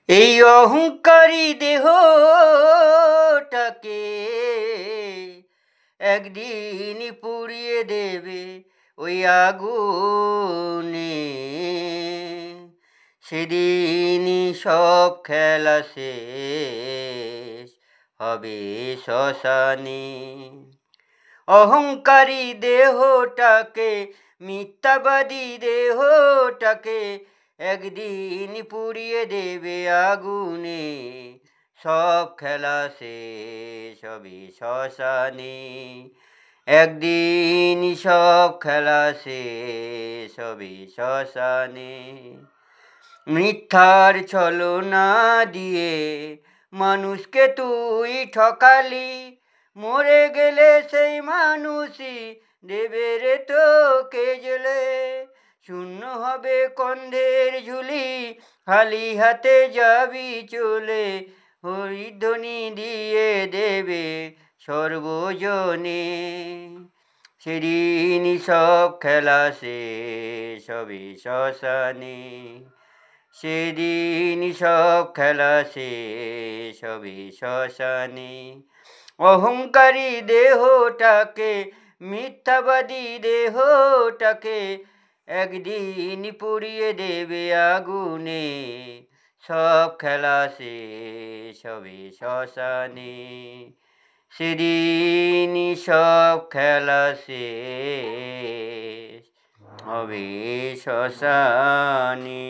এই অহংকারী দেহটাকে একদিন পুড়িয়ে দেবে ওই আগুনে। সেদিনই সব খেলা শেষ হবে শ্মশানে। অহংকারী দেহটাকে, মিথ্যাবাদী দেহটাকে একদিন পুড়িয়ে দেবে আগুনে। সব খেলা শেষ হবে শ্মশানে। একদিন সব খেলা শেষ হবে শ্মশানে। মিথ্যার ছলনা দিয়ে মানুষকে তুই ঠকালি, মরে গেলে সেই মানুষই দেবে রে তোকে জেলে। শূন্য হবে কন্ধের ঝুলি, খালি হাতে যাবি চলে, হরিধ্বনি দিয়ে দেবে সর্বজনে। সেদিন সব খেলা শেষ হবে শ্মশানে। সেদিন সব খেলা শেষ হবে শ্মশানে। অহংকারী দেহটাকে, মিথ্যাবাদী দেহটাকে একদিন পুড়িয়ে দেবে আগুনে। সব খেলা শেষ হবে শ্মশানে। সেদিন সব খেলা শেষ হবে শ্মশানে।